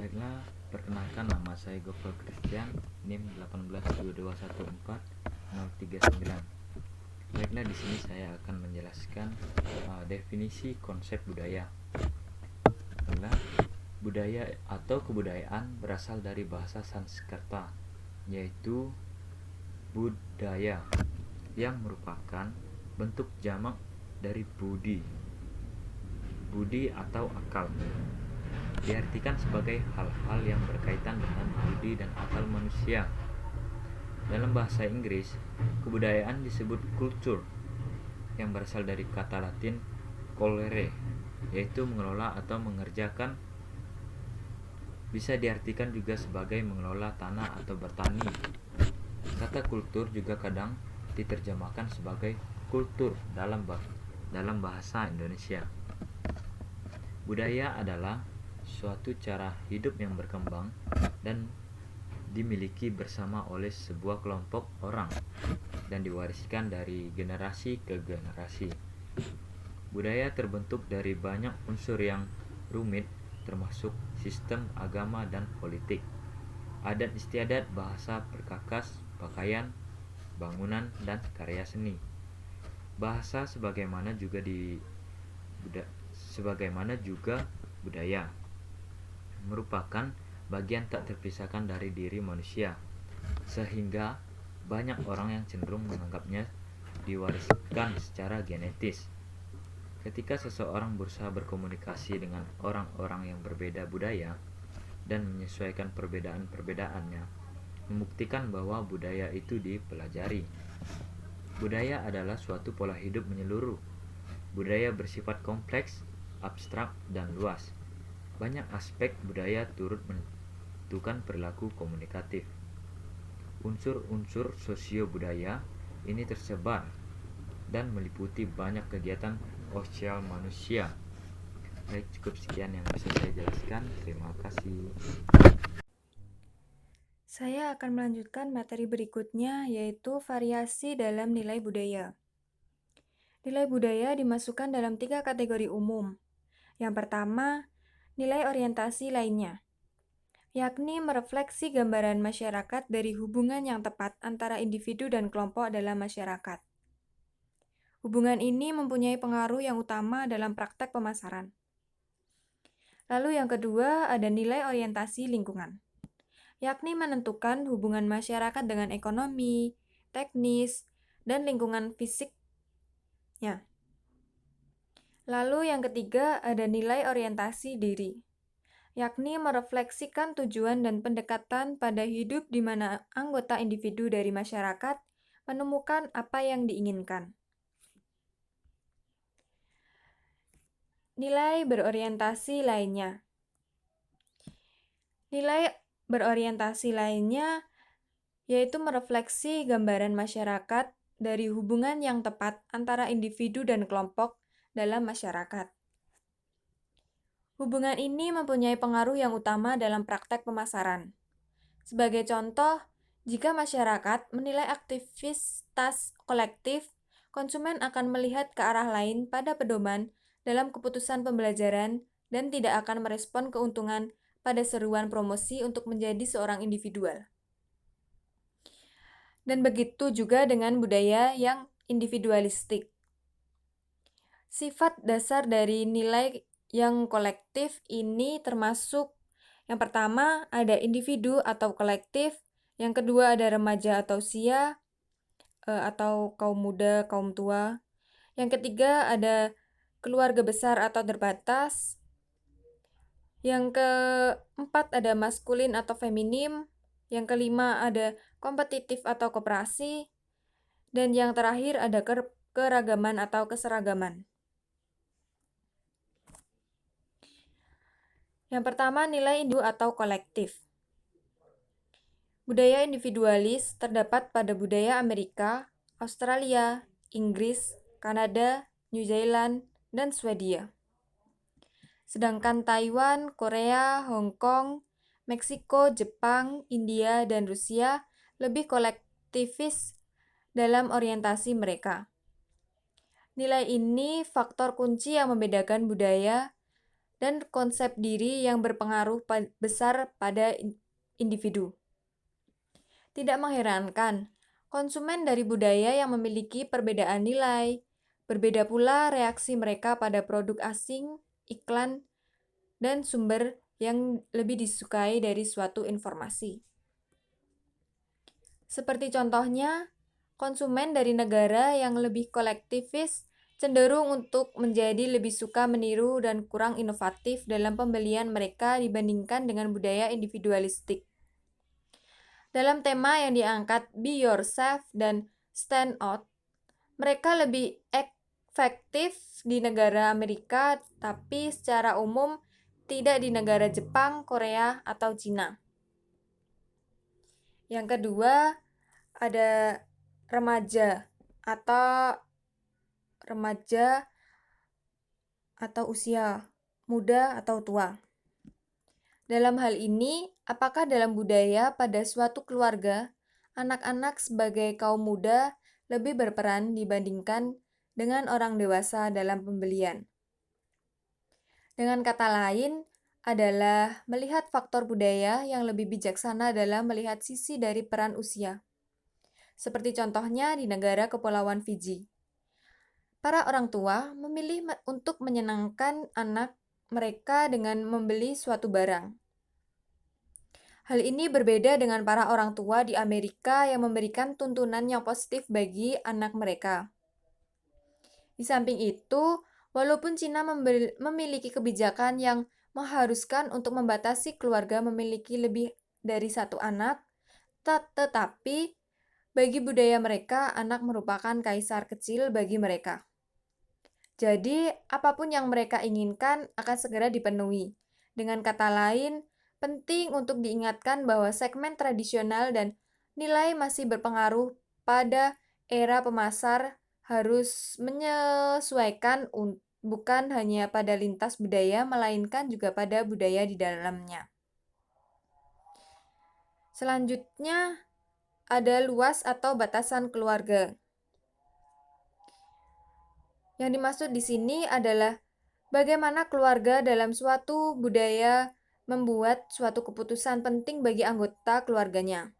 Baiklah, perkenalkan nama saya Gopal Christian, NIM 182214039. Baiklah, di sini saya akan menjelaskan definisi konsep budaya. Baiklah, budaya atau kebudayaan berasal dari bahasa Sanskerta, yaitu budaya, yang merupakan bentuk jamak dari budi atau akal. Diartikan sebagai hal-hal yang berkaitan dengan budi dan akal manusia. Dalam bahasa Inggris, kebudayaan disebut culture, yang berasal dari kata Latin colere, yaitu mengelola atau mengerjakan. Bisa diartikan juga sebagai mengelola tanah atau bertani. Kata kultur juga kadang diterjemahkan sebagai kultur dalam bahasa Indonesia. Budaya adalah suatu cara hidup yang berkembang dan dimiliki bersama oleh sebuah kelompok orang dan diwariskan dari generasi ke generasi. Budaya terbentuk dari banyak unsur yang rumit, termasuk sistem, agama, dan politik, adat istiadat, bahasa, perkakas, pakaian, bangunan, dan karya seni. Bahasa sebagaimana juga budaya merupakan bagian tak terpisahkan dari diri manusia, sehingga banyak orang yang cenderung menganggapnya diwariskan secara genetis. Ketika seseorang berusaha berkomunikasi dengan orang-orang yang berbeda budaya dan menyesuaikan perbedaan-perbedaannya, membuktikan bahwa budaya itu dipelajari. Budaya adalah suatu pola hidup menyeluruh. Budaya bersifat kompleks, abstrak, dan luas. Banyak aspek budaya turut menentukan perilaku komunikatif. Unsur-unsur sosio-budaya ini tersebar dan meliputi banyak kegiatan sosial manusia. Baik, cukup sekian yang bisa saya jelaskan. Terima kasih. Saya akan melanjutkan materi berikutnya, yaitu variasi dalam nilai budaya. Nilai budaya dimasukkan dalam 3 kategori umum. Yang pertama, nilai orientasi lainnya, yakni merefleksi gambaran masyarakat dari hubungan yang tepat antara individu dan kelompok dalam masyarakat. Hubungan ini mempunyai pengaruh yang utama dalam praktek pemasaran. Lalu yang kedua, ada nilai orientasi lingkungan, yakni menentukan hubungan masyarakat dengan ekonomi, teknis, dan lingkungan fisiknya. Lalu yang ketiga ada nilai orientasi diri, yakni merefleksikan tujuan dan pendekatan pada hidup di mana anggota individu dari masyarakat menemukan apa yang diinginkan. Nilai berorientasi lainnya. Nilai berorientasi lainnya yaitu merefleksi gambaran masyarakat dari hubungan yang tepat antara individu dan kelompok dalam masyarakat. Hubungan ini mempunyai pengaruh yang utama dalam praktek pemasaran. Sebagai contoh, jika masyarakat menilai aktivitas kolektif, konsumen akan melihat ke arah lain pada pedoman dalam keputusan pembelajaran dan tidak akan merespon keuntungan pada seruan promosi untuk menjadi seorang individual. Dan begitu juga dengan budaya yang individualistik. Sifat dasar dari nilai yang kolektif ini termasuk yang pertama ada individu atau kolektif, yang kedua ada remaja atau usia atau kaum muda, kaum tua. Yang ketiga ada keluarga besar atau terbatas. Yang keempat ada maskulin atau feminim. Yang kelima ada kompetitif atau koperasi. Dan yang terakhir ada keragaman atau keseragaman. Yang pertama, nilai individu atau kolektif. Budaya individualis terdapat pada budaya Amerika, Australia, Inggris, Kanada, New Zealand, dan Swedia. Sedangkan Taiwan, Korea, Hong Kong, Meksiko, Jepang, India, dan Rusia lebih kolektivis dalam orientasi mereka. Nilai ini faktor kunci yang membedakan budaya dan konsep diri yang berpengaruh besar pada individu. Tidak mengherankan, konsumen dari budaya yang memiliki perbedaan nilai, berbeda pula reaksi mereka pada produk asing, iklan, dan sumber yang lebih disukai dari suatu informasi. Seperti contohnya, konsumen dari negara yang lebih kolektivis cenderung untuk menjadi lebih suka meniru dan kurang inovatif dalam pembelian mereka dibandingkan dengan budaya individualistik. Dalam tema yang diangkat Be Yourself dan Stand Out, mereka lebih efektif di negara Amerika, tapi secara umum tidak di negara Jepang, Korea, atau Cina. Yang kedua, ada remaja atau usia muda atau tua. Dalam hal ini, apakah dalam budaya pada suatu keluarga, anak-anak sebagai kaum muda lebih berperan dibandingkan dengan orang dewasa dalam pembelian? Dengan kata lain, adalah melihat faktor budaya yang lebih bijaksana dalam melihat sisi dari peran usia. Seperti contohnya di negara Kepulauan Fiji. Para orang tua memilih untuk menyenangkan anak mereka dengan membeli suatu barang. Hal ini berbeda dengan para orang tua di Amerika yang memberikan tuntunan yang positif bagi anak mereka. Di samping itu, walaupun Cina memiliki kebijakan yang mengharuskan untuk membatasi keluarga memiliki lebih dari satu anak, tetapi bagi budaya mereka, anak merupakan kaisar kecil bagi mereka. Jadi, apapun yang mereka inginkan akan segera dipenuhi. Dengan kata lain, penting untuk diingatkan bahwa segmen tradisional dan nilai masih berpengaruh pada era pemasar harus menyesuaikan bukan hanya pada lintas budaya, melainkan juga pada budaya di dalamnya. Selanjutnya, ada luas atau batasan keluarga. Yang dimaksud di sini adalah bagaimana keluarga dalam suatu budaya membuat suatu keputusan penting bagi anggota keluarganya.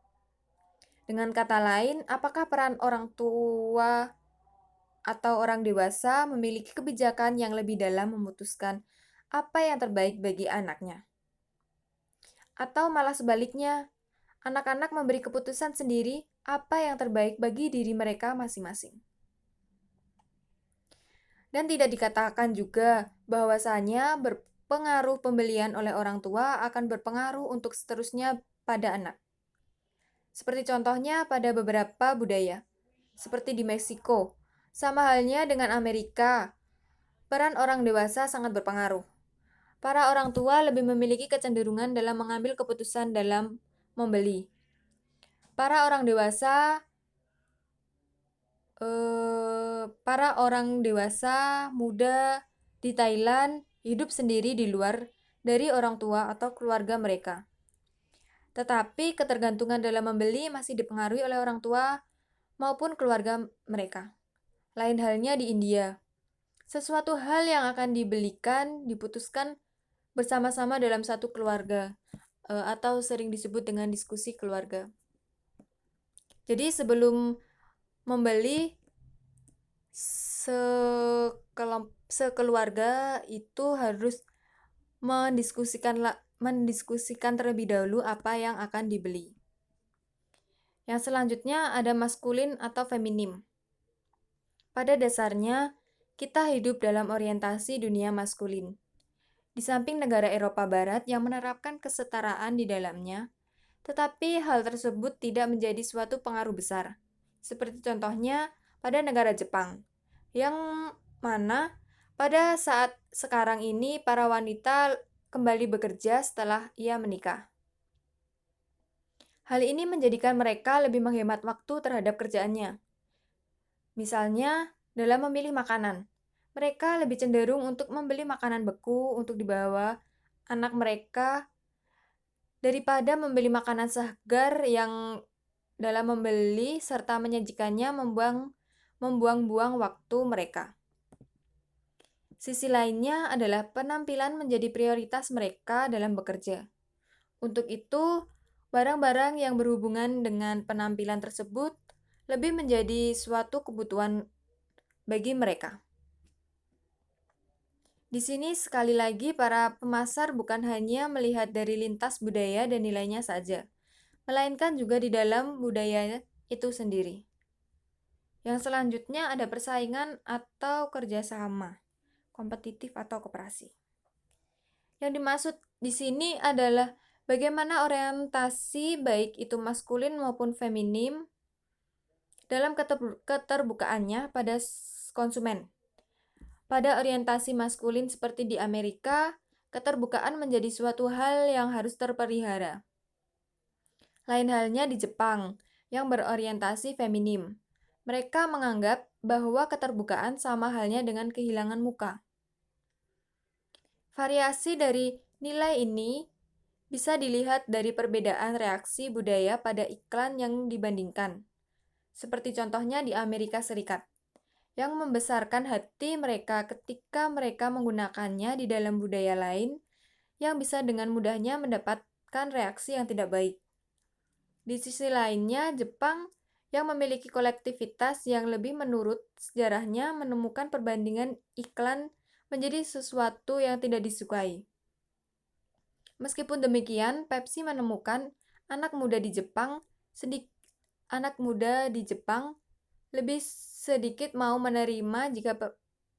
Dengan kata lain, apakah peran orang tua atau orang dewasa memiliki kebijakan yang lebih dalam memutuskan apa yang terbaik bagi anaknya? Atau malah sebaliknya, anak-anak memberi keputusan sendiri apa yang terbaik bagi diri mereka masing-masing. Dan tidak dikatakan juga bahwasanya berpengaruh pembelian oleh orang tua akan berpengaruh untuk seterusnya pada anak. Seperti contohnya pada beberapa budaya, seperti di Meksiko. Sama halnya dengan Amerika, peran orang dewasa sangat berpengaruh. Para orang tua lebih memiliki kecenderungan dalam mengambil keputusan dalam membeli. Para orang dewasa muda di Thailand hidup sendiri di luar dari orang tua atau keluarga mereka. Tetapi ketergantungan dalam membeli masih dipengaruhi oleh orang tua maupun keluarga mereka. Lain halnya di India. Sesuatu hal yang akan diputuskan bersama-sama dalam satu keluarga atau sering disebut dengan diskusi keluarga. Jadi sebelum membeli, sekeluarga itu harus mendiskusikan terlebih dahulu apa yang akan dibeli. Yang selanjutnya ada maskulin atau feminim. Pada dasarnya, kita hidup dalam orientasi dunia maskulin. Di samping negara Eropa Barat yang menerapkan kesetaraan di dalamnya, tetapi hal tersebut tidak menjadi suatu pengaruh besar. Seperti contohnya pada negara Jepang, yang mana pada saat sekarang ini para wanita kembali bekerja setelah ia menikah. Hal ini menjadikan mereka lebih menghemat waktu terhadap kerjaannya. Misalnya, dalam memilih makanan, mereka lebih cenderung untuk membeli makanan beku untuk dibawa anak mereka daripada membeli makanan segar yang dalam membeli serta menyajikannya membuang-buang waktu mereka. Sisi lainnya adalah penampilan menjadi prioritas mereka dalam bekerja. Untuk itu, barang-barang yang berhubungan dengan penampilan tersebut lebih menjadi suatu kebutuhan bagi mereka. Di sini sekali lagi para pemasar bukan hanya melihat dari lintas budaya dan nilainya saja, melainkan juga di dalam budaya itu sendiri. Yang selanjutnya ada persaingan atau kerjasama, kompetitif atau koperasi. Yang dimaksud di sini adalah bagaimana orientasi baik itu maskulin maupun feminim dalam keterbukaannya pada konsumen. Pada orientasi maskulin seperti di Amerika, keterbukaan menjadi suatu hal yang harus terpelihara. Lain halnya di Jepang, yang berorientasi feminim. Mereka menganggap bahwa keterbukaan sama halnya dengan kehilangan muka. Variasi dari nilai ini bisa dilihat dari perbedaan reaksi budaya pada iklan yang dibandingkan. Seperti contohnya di Amerika Serikat, yang membesarkan hati mereka ketika mereka menggunakannya di dalam budaya lain yang bisa dengan mudahnya mendapatkan reaksi yang tidak baik. Di sisi lainnya, Jepang yang memiliki kolektivitas yang lebih menurut sejarahnya menemukan perbandingan iklan menjadi sesuatu yang tidak disukai. Meskipun demikian, Pepsi menemukan anak muda di Jepang lebih sedikit mau menerima jika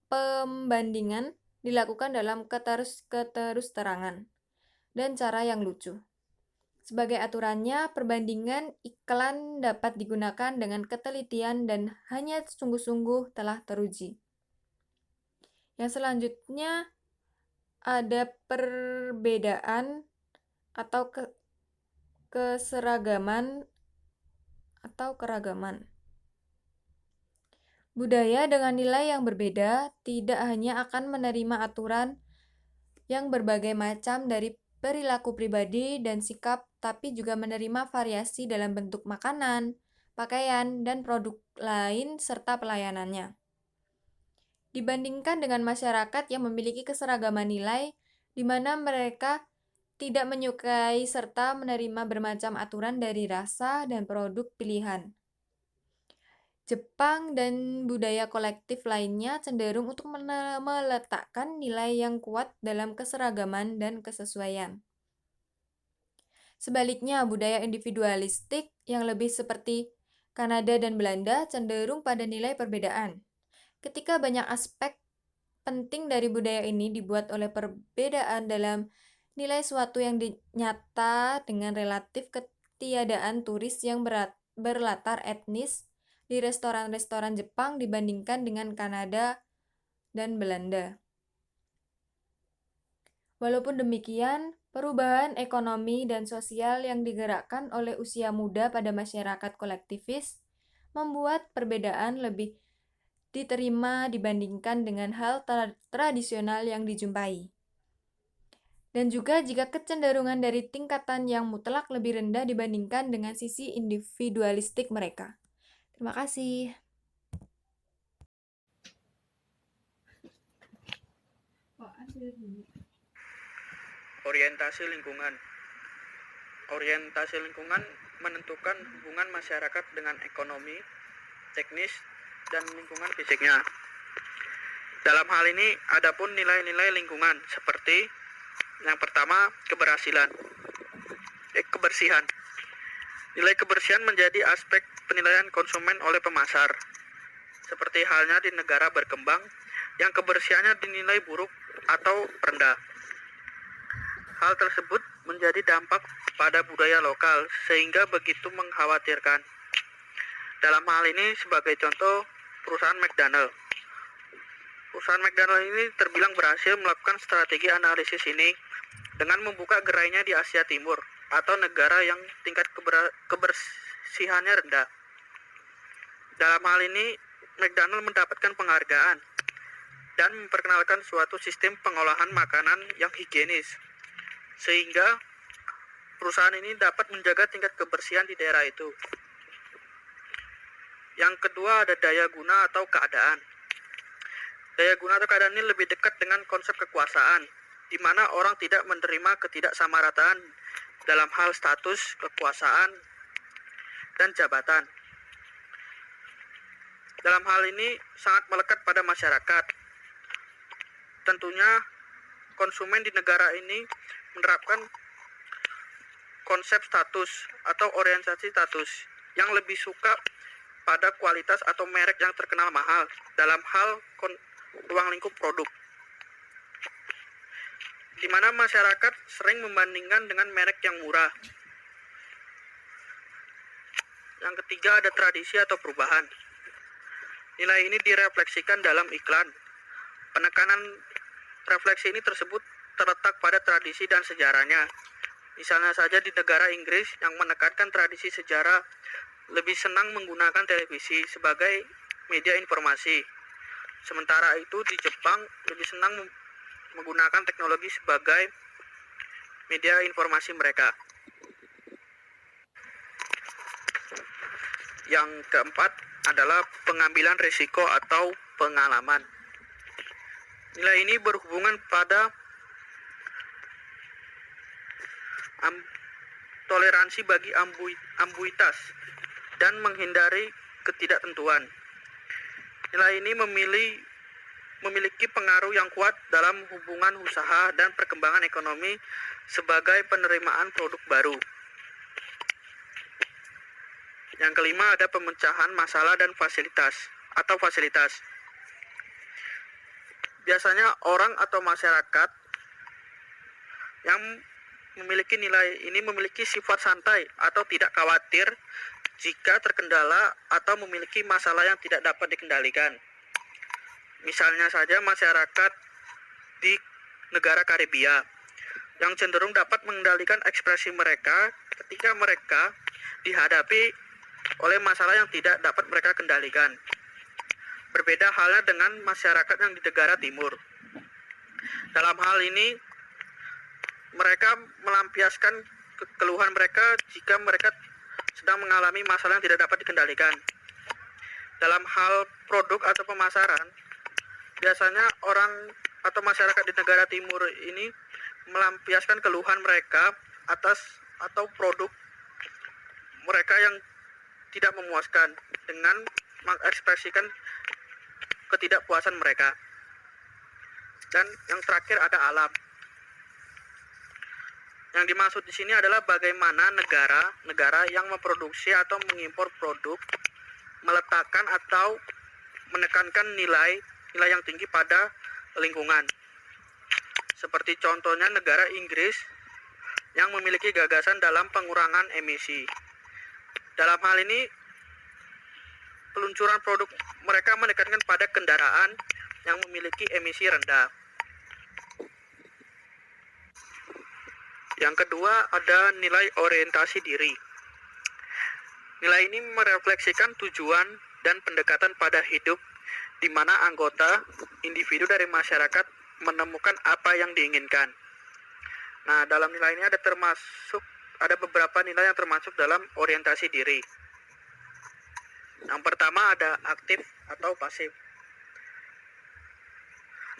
pembandingan dilakukan dalam keterus-terangan dan cara yang lucu. Sebagai aturannya, perbandingan iklan dapat digunakan dengan ketelitian dan hanya sungguh-sungguh telah teruji. Yang selanjutnya ada perbedaan atau keseragaman atau keragaman. Budaya dengan nilai yang berbeda tidak hanya akan menerima aturan yang berbagai macam dari perilaku pribadi dan sikap, tapi juga menerima variasi dalam bentuk makanan, pakaian, dan produk lain serta pelayanannya. Dibandingkan dengan masyarakat yang memiliki keseragaman nilai, di mana mereka tidak menyukai serta menerima bermacam aturan dari rasa dan produk pilihan. Jepang dan budaya kolektif lainnya cenderung untuk meletakkan nilai yang kuat dalam keseragaman dan kesesuaian. Sebaliknya, budaya individualistik yang lebih seperti Kanada dan Belanda cenderung pada nilai perbedaan. Ketika banyak aspek penting dari budaya ini dibuat oleh perbedaan dalam nilai suatu yang nyata dengan relatif ketiadaan turis yang berlatar etnis di restoran-restoran Jepang dibandingkan dengan Kanada dan Belanda. Walaupun demikian, perubahan ekonomi dan sosial yang digerakkan oleh usia muda pada masyarakat kolektivis membuat perbedaan lebih diterima dibandingkan dengan hal tradisional yang dijumpai. Dan juga jika kecenderungan dari tingkatan yang mutlak lebih rendah dibandingkan dengan sisi individualistik mereka. Terima kasih. Orientasi lingkungan. Orientasi lingkungan menentukan hubungan masyarakat dengan ekonomi, teknis, dan lingkungan fisiknya. Dalam hal ini, adapun nilai-nilai lingkungan seperti yang pertama, kebersihan. Nilai kebersihan menjadi aspek penilaian konsumen oleh pemasar. Seperti halnya di negara berkembang yang kebersihannya dinilai buruk atau rendah. Hal tersebut menjadi dampak pada budaya lokal sehingga begitu mengkhawatirkan. Dalam hal ini sebagai contoh perusahaan McDonald. Perusahaan McDonald ini terbilang berhasil melakukan strategi analisis ini dengan membuka gerainya di Asia Timur atau negara yang tingkat kebersihannya rendah. Dalam hal ini McDonald mendapatkan penghargaan dan memperkenalkan suatu sistem pengolahan makanan yang higienis, sehingga perusahaan ini dapat menjaga tingkat kebersihan di daerah itu. Yang kedua ada daya guna atau keadaan. Daya guna atau keadaan ini lebih dekat dengan konsep kekuasaan, di mana orang tidak menerima ketidaksamarataan dalam hal status, kekuasaan, dan jabatan. Dalam hal ini sangat melekat pada masyarakat. Tentunya konsumen di negara ini menerapkan konsep status atau orientasi status yang lebih suka pada kualitas atau merek yang terkenal mahal dalam hal ruang lingkup produk, di mana masyarakat sering membandingkan dengan merek yang murah. Yang ketiga ada tradisi atau perubahan. Nilai ini direfleksikan dalam iklan. Penekanan refleksi ini tersebut terletak pada tradisi dan sejarahnya. Misalnya saja di negara Inggris yang menekankan tradisi sejarah lebih senang menggunakan televisi sebagai media informasi. Sementara itu di Jepang lebih senang menggunakan teknologi sebagai media informasi mereka. Yang keempat adalah pengambilan risiko atau pengalaman. Nilai ini berhubungan pada toleransi bagi ambiguitas dan menghindari ketidaktentuan. Nilai ini memiliki pengaruh yang kuat dalam hubungan usaha dan perkembangan ekonomi sebagai penerimaan produk baru. Yang kelima ada pemecahan masalah dan fasilitas. Biasanya orang atau masyarakat yang memiliki nilai ini memiliki sifat santai atau tidak khawatir jika terkendala atau memiliki masalah yang tidak dapat dikendalikan. Misalnya saja masyarakat di negara Karibia yang cenderung dapat mengendalikan ekspresi mereka ketika mereka dihadapi oleh masalah yang tidak dapat mereka kendalikan. Berbeda halnya dengan masyarakat yang di negara timur. Dalam hal ini, mereka melampiaskan keluhan mereka jika mereka sedang mengalami masalah yang tidak dapat dikendalikan. Dalam hal produk atau pemasaran, biasanya orang atau masyarakat di negara timur ini melampiaskan keluhan mereka atas atau produk mereka yang tidak memuaskan dengan mengekspresikan ketidakpuasan mereka. Dan yang terakhir ada alam. Yang dimaksud di sini adalah bagaimana negara yang memproduksi atau mengimpor produk meletakkan atau menekankan nilai yang tinggi pada lingkungan. Seperti contohnya negara Inggris yang memiliki gagasan dalam pengurangan emisi. Dalam hal ini, peluncuran produk mereka menekankan pada kendaraan yang memiliki emisi rendah. Yang kedua ada nilai orientasi diri. Nilai ini merefleksikan tujuan dan pendekatan pada hidup di mana anggota individu dari masyarakat menemukan apa yang diinginkan. Nah, dalam nilai ini ada beberapa nilai yang termasuk dalam orientasi diri. Yang pertama ada aktif atau pasif.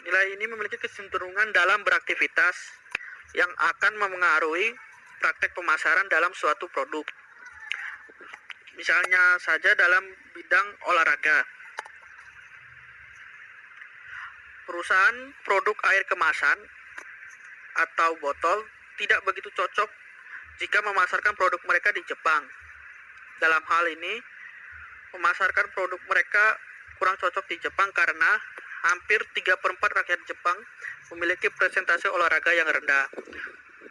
Nilai ini memiliki kecenderungan dalam beraktivitas yang akan memengaruhi praktek pemasaran dalam suatu produk. Misalnya saja dalam bidang olahraga. Perusahaan produk air kemasan atau botol tidak begitu cocok jika memasarkan produk mereka di Jepang. Dalam hal ini, memasarkan produk mereka kurang cocok di Jepang karena hampir 3/4 rakyat Jepang memiliki presentasi olahraga yang rendah,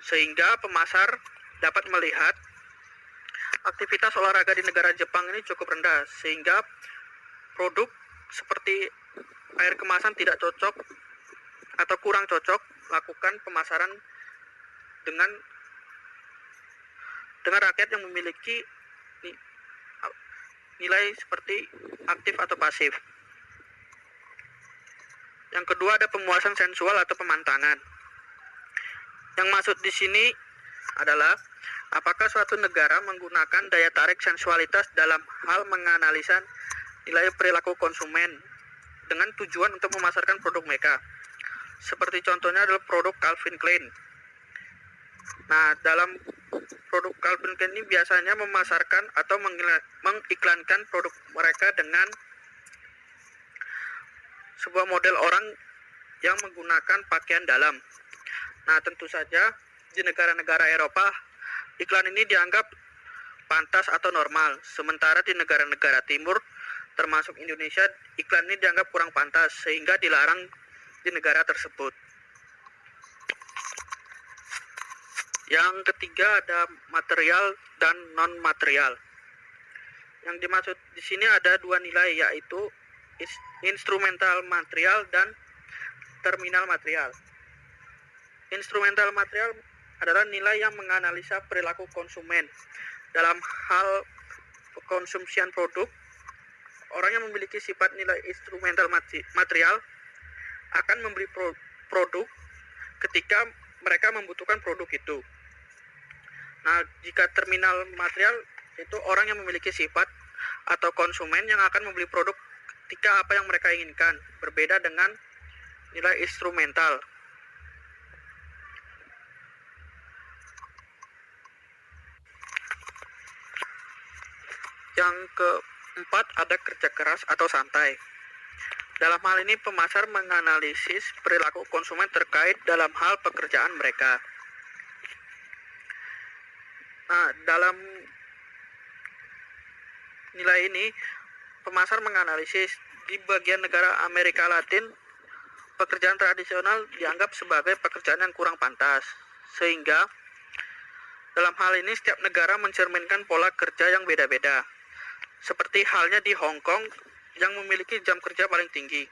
sehingga pemasar dapat melihat aktivitas olahraga di negara Jepang ini cukup rendah, sehingga produk seperti air kemasan tidak cocok atau kurang cocok lakukan pemasaran dengan rakyat yang memiliki nilai seperti aktif atau pasif. Yang kedua ada pemuasan sensual atau pemantangan. Yang maksud di sini adalah apakah suatu negara menggunakan daya tarik sensualitas dalam hal menganalisa nilai perilaku konsumen dengan tujuan untuk memasarkan produk mereka. Seperti contohnya adalah produk Calvin Klein. Nah, dalam produk Calvin Klein ini biasanya memasarkan atau mengiklankan produk mereka dengan sebuah model orang yang menggunakan pakaian dalam. Nah, tentu saja di negara-negara Eropa, iklan ini dianggap pantas atau normal. Sementara di negara-negara timur, termasuk Indonesia, iklan ini dianggap kurang pantas, sehingga dilarang di negara tersebut. Yang ketiga ada material dan non-material. Yang dimaksud di sini ada dua nilai, yaitu instrumental material dan terminal material. Instrumental material adalah nilai yang menganalisa perilaku konsumen. Dalam hal konsumsian produk, orang yang memiliki sifat nilai instrumental material akan membeli produk ketika mereka membutuhkan produk itu. Nah, jika terminal material itu orang yang memiliki sifat atau konsumen yang akan membeli produk ketika apa yang mereka inginkan, berbeda dengan nilai instrumental. Yang keempat ada kerja keras atau santai. Dalam hal ini pemasar menganalisis perilaku konsumen terkait dalam hal pekerjaan mereka. Nah, dalam nilai ini pemasar menganalisis di bagian negara Amerika Latin, pekerjaan tradisional dianggap sebagai pekerjaan yang kurang pantas, sehingga dalam hal ini setiap negara mencerminkan pola kerja yang beda-beda, seperti halnya di Hong Kong yang memiliki jam kerja paling tinggi.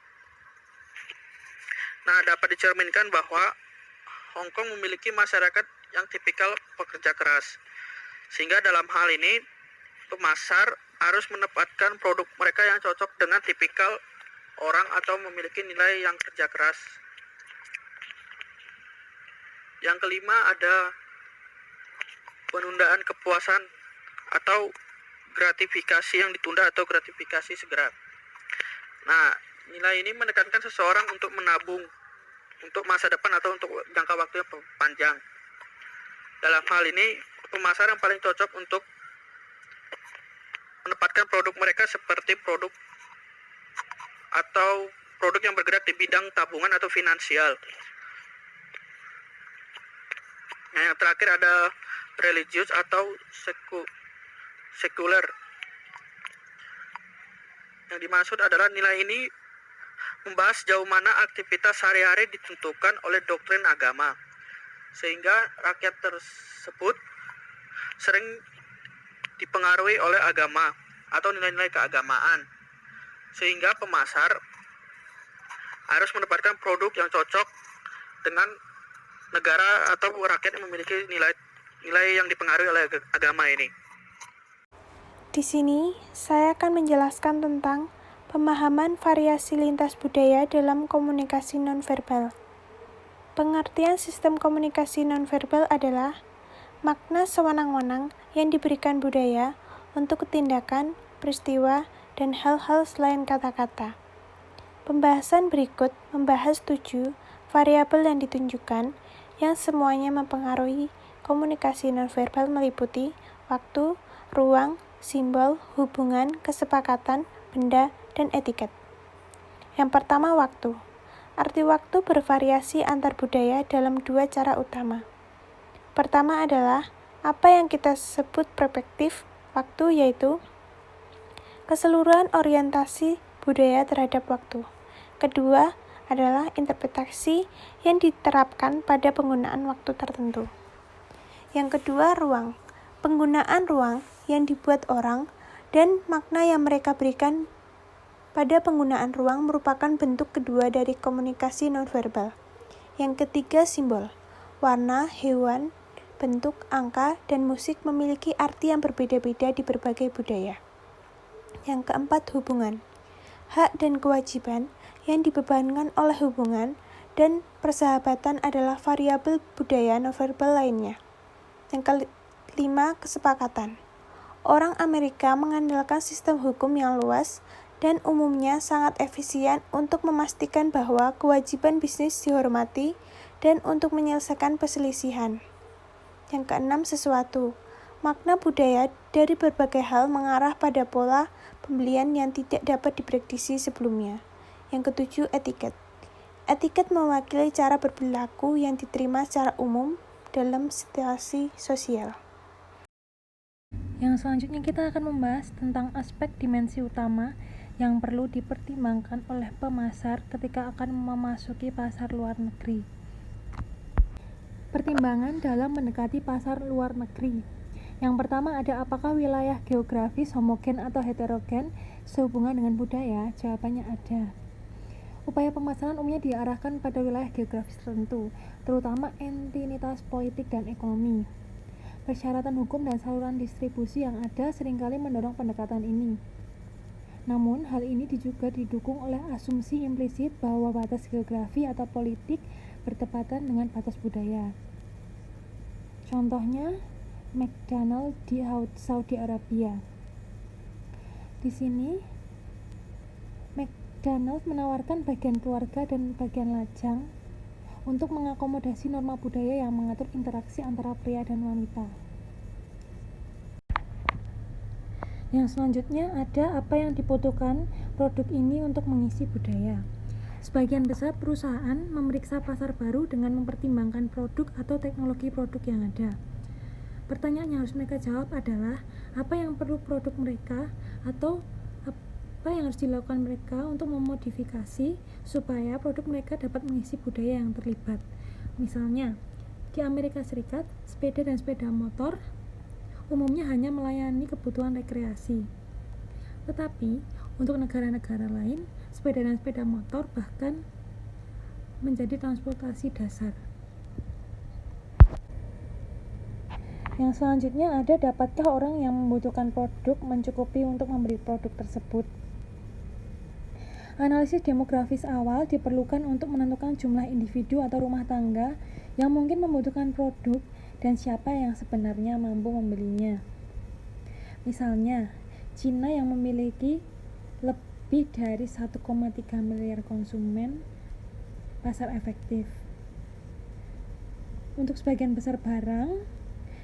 Nah, dapat dicerminkan bahwa Hong Kong memiliki masyarakat yang tipikal pekerja keras, sehingga dalam hal ini pemasar harus menempatkan produk mereka yang cocok dengan tipikal orang atau memiliki nilai yang kerja keras. Yang kelima ada penundaan kepuasan atau gratifikasi yang ditunda atau gratifikasi segera. Nah, nilai ini menekankan seseorang untuk menabung untuk masa depan atau untuk jangka waktu yang panjang. Dalam hal ini, pemasar yang paling cocok untuk menempatkan produk mereka seperti produk atau produk yang bergerak di bidang tabungan atau finansial. Nah, yang terakhir ada religius atau sekuler. Yang dimaksud adalah nilai ini membahas sejauh mana aktivitas sehari-hari ditentukan oleh doktrin agama, sehingga rakyat tersebut sering dipengaruhi oleh agama atau nilai-nilai keagamaan, sehingga pemasar harus mendapatkan produk yang cocok dengan negara atau rakyat yang memiliki nilai yang dipengaruhi oleh agama ini. Di sini, saya akan menjelaskan tentang pemahaman variasi lintas budaya dalam komunikasi nonverbal. Pengertian sistem komunikasi nonverbal adalah makna sewenang-wenang yang diberikan budaya untuk tindakan, peristiwa, dan hal-hal selain kata-kata. Pembahasan berikut membahas 7 variabel yang ditunjukkan yang semuanya mempengaruhi komunikasi nonverbal meliputi waktu, ruang, simbol, hubungan, kesepakatan, benda, dan etiket. Yang pertama, waktu. Arti waktu bervariasi antar budaya dalam 2 cara utama. Pertama adalah apa yang kita sebut perspektif waktu, yaitu keseluruhan orientasi budaya terhadap waktu. Kedua adalah interpretasi yang diterapkan pada penggunaan waktu tertentu. Yang kedua, ruang. Penggunaan ruang yang dibuat orang dan makna yang mereka berikan pada penggunaan ruang merupakan bentuk kedua dari komunikasi nonverbal. Yang ketiga, simbol. Warna, hewan, bentuk, angka, dan musik memiliki arti yang berbeda-beda di berbagai budaya. Yang keempat, hubungan. Hak dan kewajiban yang dibebankan oleh hubungan dan persahabatan adalah variabel budaya nonverbal lainnya. Yang kelima, kesepakatan. Orang Amerika mengandalkan sistem hukum yang luas dan umumnya sangat efisien untuk memastikan bahwa kewajiban bisnis dihormati dan untuk menyelesaikan perselisihan. Yang keenam, sesuatu. Makna budaya dari berbagai hal mengarah pada pola pembelian yang tidak dapat diprediksi sebelumnya. Yang ketujuh, etiket. Etiket mewakili cara berperilaku yang diterima secara umum dalam situasi sosial. Yang selanjutnya kita akan membahas tentang aspek dimensi utama yang perlu dipertimbangkan oleh pemasar ketika akan memasuki pasar luar negeri. Pertimbangan dalam mendekati pasar luar negeri. Yang pertama ada apakah wilayah geografis homogen atau heterogen sehubungan dengan budaya? Jawabannya ada. Upaya pemasaran umumnya diarahkan pada wilayah geografis tertentu, terutama entitas politik dan ekonomi. Persyaratan hukum dan saluran distribusi yang ada seringkali mendorong pendekatan ini. Namun, hal ini juga didukung oleh asumsi implisit bahwa batas geografi atau politik bertepatan dengan batas budaya. Contohnya, McDonald di Saudi Arabia. Di sini, McDonald menawarkan bagian keluarga dan bagian lajang untuk mengakomodasi norma budaya yang mengatur interaksi antara pria dan wanita. Yang selanjutnya ada apa yang dibutuhkan produk ini untuk mengisi budaya. Sebagian besar perusahaan memeriksa pasar baru dengan mempertimbangkan produk atau teknologi produk yang ada. Pertanyaan yang harus mereka jawab adalah apa yang perlu produk mereka atau apa yang harus dilakukan mereka untuk memodifikasi supaya produk mereka dapat mengisi budaya yang terlibat. Misalnya, di Amerika Serikat, sepeda dan sepeda motor umumnya hanya melayani kebutuhan rekreasi. Tetapi, untuk negara-negara lain, sepeda dan sepeda motor bahkan menjadi transportasi dasar. Yang selanjutnya ada dapatkah orang yang membutuhkan produk mencukupi untuk membeli produk tersebut? Analisis demografis awal diperlukan untuk menentukan jumlah individu atau rumah tangga yang mungkin membutuhkan produk dan siapa yang sebenarnya mampu membelinya. Misalnya, Cina yang memiliki lebih dari 1,3 miliar konsumen pasar efektif. Untuk sebagian besar barang,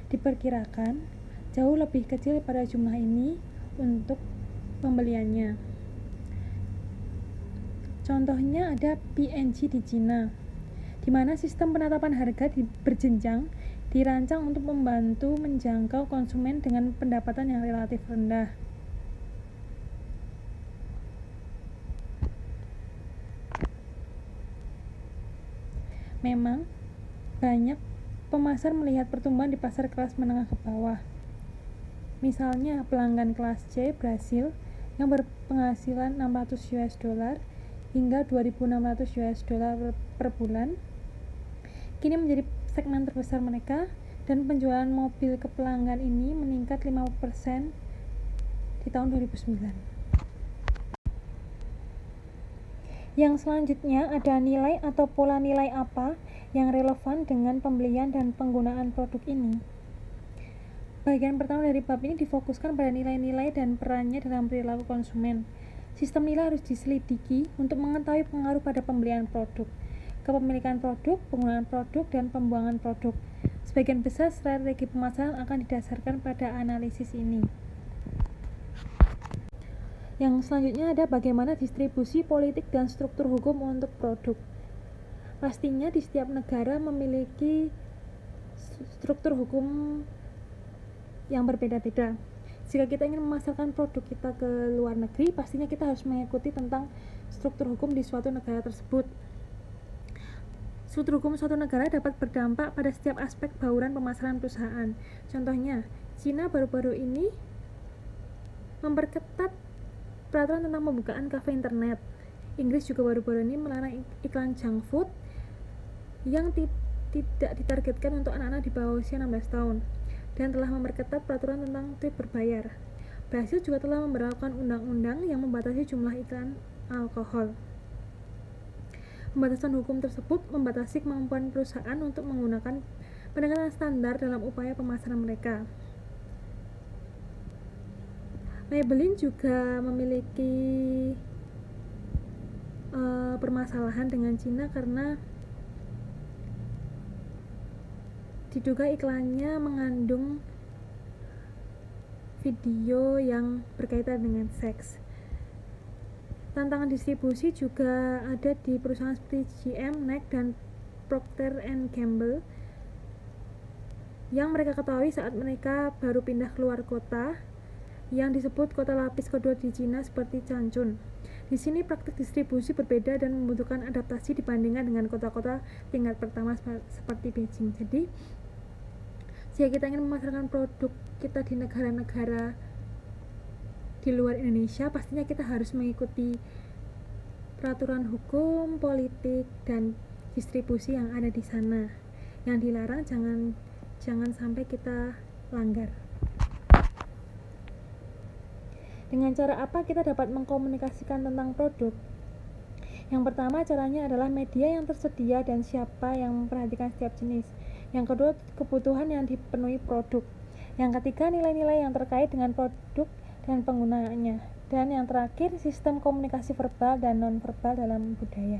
diperkirakan jauh lebih kecil pada jumlah ini untuk pembeliannya. Contohnya ada P&G di Cina, di mana sistem penetapan harga berjenjang dirancang untuk membantu menjangkau konsumen dengan pendapatan yang relatif rendah. Memang, banyak pemasar melihat pertumbuhan di pasar kelas menengah ke bawah. Misalnya, pelanggan kelas C Brasil yang berpenghasilan $600 hingga $2.600 per bulan kini menjadi segmen terbesar mereka, dan penjualan mobil ke pelanggan ini meningkat 50% di tahun 2009. Yang selanjutnya ada nilai atau pola nilai apa yang relevan dengan pembelian dan penggunaan produk ini. Bagian pertama dari bab ini difokuskan pada nilai-nilai dan perannya dalam perilaku konsumen. Sistem nilai harus diselidiki untuk mengetahui pengaruh pada pembelian produk, kepemilikan produk, penggunaan produk, dan pembuangan produk. Sebagian besar strategi pemasaran akan didasarkan pada analisis ini. Yang selanjutnya ada bagaimana distribusi politik dan struktur hukum untuk produk. Pastinya di setiap negara memiliki struktur hukum yang berbeda-beda. Jika kita ingin memasarkan produk kita ke luar negeri, pastinya kita harus mengikuti tentang struktur hukum di suatu negara tersebut. Struktur hukum suatu negara dapat berdampak pada setiap aspek bauran pemasaran perusahaan. Contohnya, Cina baru-baru ini memperketat peraturan tentang pembukaan kafe internet. Inggris juga baru-baru ini melarang iklan junk food yang tidak ditargetkan untuk anak-anak di bawah usia 16 tahun. Dan telah memperketat peraturan tentang tweet berbayar. Brasil juga telah memberlakukan undang-undang yang membatasi jumlah iklan alkohol. Pembatasan hukum tersebut membatasi kemampuan perusahaan untuk menggunakan pendekatan standar dalam upaya pemasaran mereka. Maybelline juga memiliki permasalahan dengan Cina karena diduga iklannya mengandung video yang berkaitan dengan seks. Tantangan distribusi juga ada di perusahaan seperti GM, Nike, dan Procter & Gamble yang mereka ketahui saat mereka baru pindah keluar kota yang disebut kota lapis kedua di Cina seperti Changchun. Di sini praktik distribusi berbeda dan membutuhkan adaptasi dibandingkan dengan kota-kota tingkat pertama seperti Beijing. Jadi, jika kita ingin memasarkan produk kita di negara-negara di luar Indonesia, pastinya kita harus mengikuti peraturan hukum, politik, dan distribusi yang ada di sana. Yang dilarang jangan sampai kita langgar. Dengan cara apa kita dapat mengkomunikasikan tentang produk? Yang pertama, caranya adalah media yang tersedia dan siapa yang memperhatikan setiap jenis. Yang kedua, kebutuhan yang dipenuhi produk. Yang ketiga, nilai-nilai yang terkait dengan produk dan penggunaannya. Dan yang terakhir, sistem komunikasi verbal dan non-verbal dalam budaya.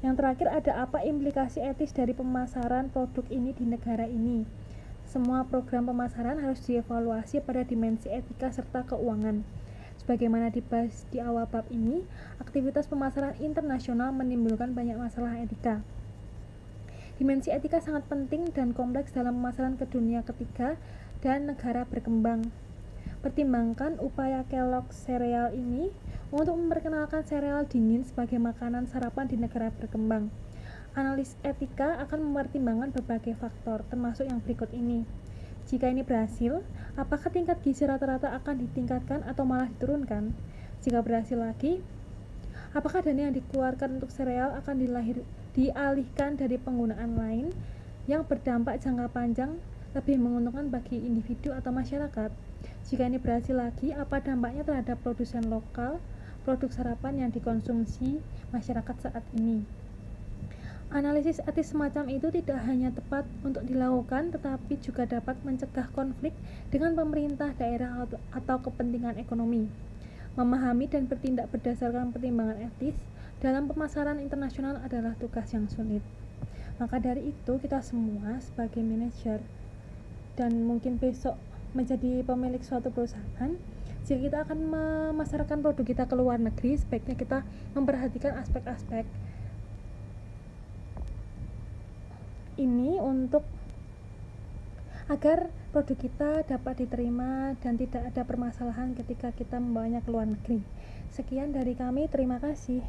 Yang terakhir, ada apa implikasi etis dari pemasaran produk ini di negara ini? Semua program pemasaran harus dievaluasi pada dimensi etika serta keuangan. Sebagaimana dibahas di awal bab ini, aktivitas pemasaran internasional menimbulkan banyak masalah etika. Dimensi etika sangat penting dan kompleks dalam pemasaran ke dunia ketiga dan negara berkembang. Pertimbangkan upaya Kellogg's sereal ini untuk memperkenalkan sereal dingin sebagai makanan sarapan di negara berkembang. Analis etika akan mempertimbangkan berbagai faktor, termasuk yang berikut ini. Jika ini berhasil, apakah tingkat gizi rata-rata akan ditingkatkan atau malah diturunkan? Jika berhasil lagi, apakah dana yang dikeluarkan untuk sereal akan dialihkan dari penggunaan lain yang berdampak jangka panjang lebih menguntungkan bagi individu atau masyarakat? Jika ini berhasil lagi, apa dampaknya terhadap produsen lokal, produk sarapan yang dikonsumsi masyarakat saat ini? Analisis etis semacam itu tidak hanya tepat untuk dilakukan, tetapi juga dapat mencegah konflik dengan pemerintah daerah atau kepentingan ekonomi. Memahami dan bertindak berdasarkan pertimbangan etis dalam pemasaran internasional adalah tugas yang sulit. Maka dari itu, kita semua sebagai manajer dan mungkin besok menjadi pemilik suatu perusahaan, jika kita akan memasarkan produk kita ke luar negeri, sebaiknya kita memperhatikan aspek-aspek ini untuk agar produk kita dapat diterima dan tidak ada permasalahan ketika kita membawanya ke luar negeri. Sekian dari kami, terima kasih.